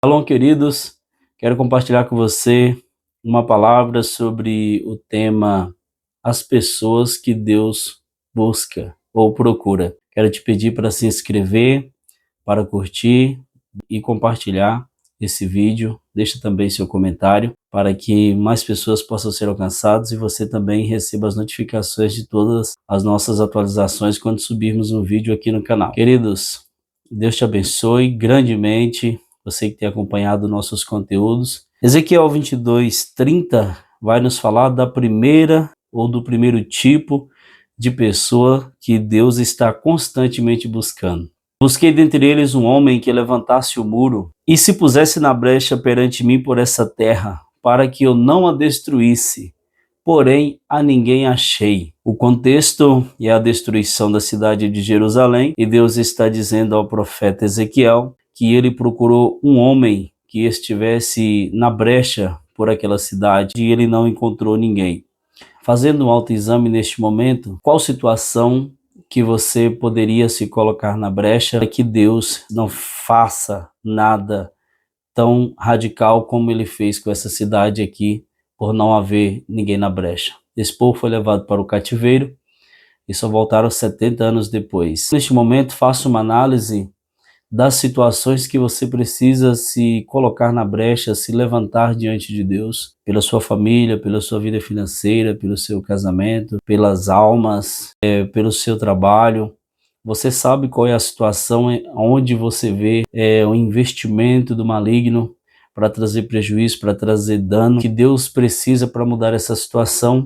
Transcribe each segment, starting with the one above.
Shalom, queridos. Quero compartilhar com você uma palavra sobre o tema as pessoas que Deus busca ou procura. Quero te pedir para se inscrever, para curtir e compartilhar esse vídeo. Deixa também seu comentário para que mais pessoas possam ser alcançadas e você também receba as notificações de todas as nossas atualizações quando subirmos um vídeo aqui no canal. Queridos, Deus te abençoe grandemente, você que tem acompanhado nossos conteúdos. Ezequiel 22:30 vai nos falar da primeira ou do primeiro tipo de pessoa que Deus está constantemente buscando. Busquei dentre eles um homem que levantasse o muro e se pusesse na brecha perante mim por essa terra, para que eu não a destruísse. Porém, a ninguém achei. O contexto é a destruição da cidade de Jerusalém, e Deus está dizendo ao profeta Ezequiel que ele procurou um homem que estivesse na brecha por aquela cidade e ele não encontrou ninguém. Fazendo um autoexame neste momento, qual situação que você poderia se colocar na brecha para que Deus não faça nada tão radical como ele fez com essa cidade aqui, por não haver ninguém na brecha? Esse povo foi levado para o cativeiro e só voltaram 70 anos depois. Neste momento, faça uma análise das situações que você precisa se colocar na brecha, se levantar diante de Deus, pela sua família, pela sua vida financeira, pelo seu casamento, pelas almas, pelo seu trabalho. Você sabe qual é a situação onde você vê o investimento do maligno para trazer prejuízo, para trazer dano, que Deus precisa para mudar essa situação,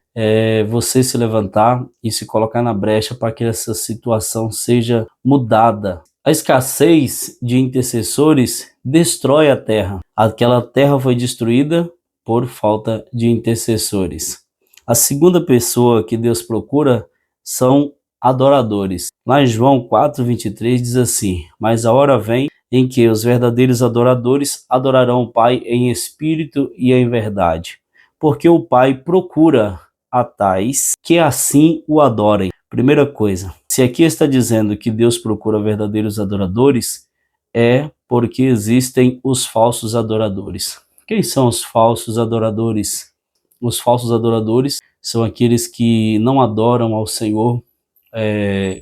você se levantar e se colocar na brecha para que essa situação seja mudada. A escassez de intercessores destrói a terra. Aquela terra foi destruída por falta de intercessores. A segunda pessoa que Deus procura são adoradores. Lá em João 4:23 diz assim: mas a hora vem em que os verdadeiros adoradores adorarão o Pai em espírito e em verdade, porque o Pai procura a tais que assim o adorem. Primeira coisa, se aqui está dizendo que Deus procura verdadeiros adoradores, é porque existem os falsos adoradores. Quem são os falsos adoradores? Os falsos adoradores são aqueles que não adoram ao Senhor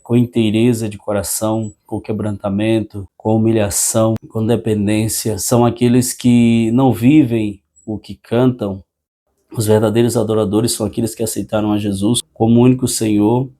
com inteireza de coração, com quebrantamento, com humilhação, com dependência. São aqueles que não vivem o que cantam. Os verdadeiros adoradores são aqueles que aceitaram a Jesus como único Senhor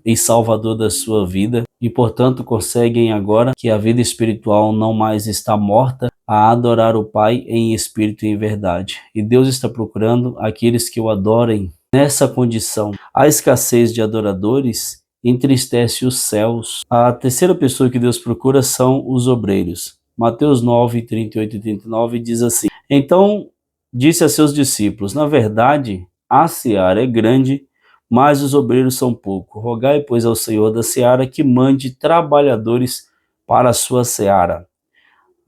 e Salvador da sua vida e, portanto, conseguem agora que a vida espiritual não mais está morta, a adorar o Pai em espírito e em verdade. E Deus está procurando aqueles que o adorem nessa condição. A escassez de adoradores entristece os céus. A terceira pessoa que Deus procura são os obreiros. Mateus 9:38 e 39 diz assim: então disse a seus discípulos: na verdade, a seara é grande, mas os obreiros são poucos. Rogai, pois, ao Senhor da seara que mande trabalhadores para a sua seara.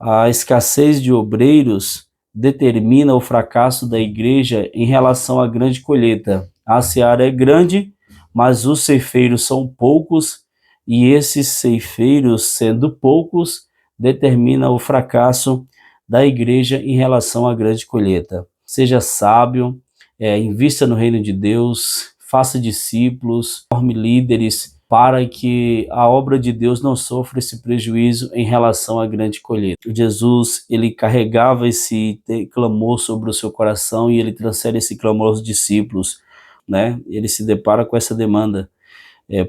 A escassez de obreiros determina o fracasso da igreja em relação à grande colheita. A seara é grande, mas os ceifeiros são poucos, e esses ceifeiros, sendo poucos, determina o fracasso da igreja em relação à grande colheita. Seja sábio, invista no reino de Deus, faça discípulos, forme líderes, para que a obra de Deus não sofra esse prejuízo em relação à grande colheita. Jesus, ele carregava esse clamor sobre o seu coração e ele transfere esse clamor aos discípulos, né? Ele se depara com essa demanda,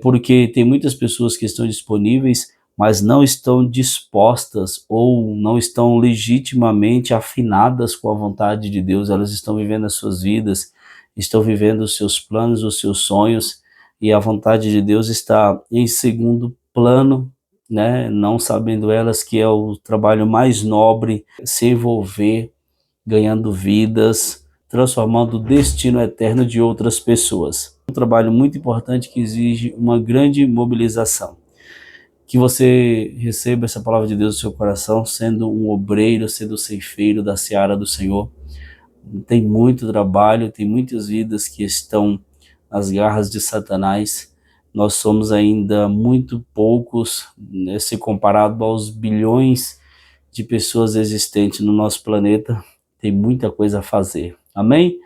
porque tem muitas pessoas que estão disponíveis, mas não estão dispostas ou não estão legitimamente afinadas com a vontade de Deus. Elas estão vivendo as suas vidas, estão vivendo os seus planos, os seus sonhos, e a vontade de Deus está em segundo plano, né? Não sabendo elas que é o trabalho mais nobre, se envolver, ganhando vidas, transformando o destino eterno de outras pessoas. Um trabalho muito importante que exige uma grande mobilização. Que você receba essa palavra de Deus no seu coração, sendo um obreiro, sendo ceifeiro da seara do Senhor. Tem muito trabalho, tem muitas vidas que estão nas garras de Satanás. Nós somos ainda muito poucos, né, se comparado aos bilhões de pessoas existentes no nosso planeta, tem muita coisa a fazer. Amém?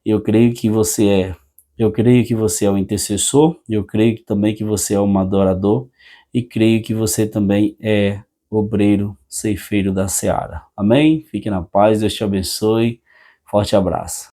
Eu creio que você é um intercessor, eu creio também que você é um adorador e creio que você também é obreiro, ceifeiro da seara. Amém? Fique na paz, Deus te abençoe. Forte abraço.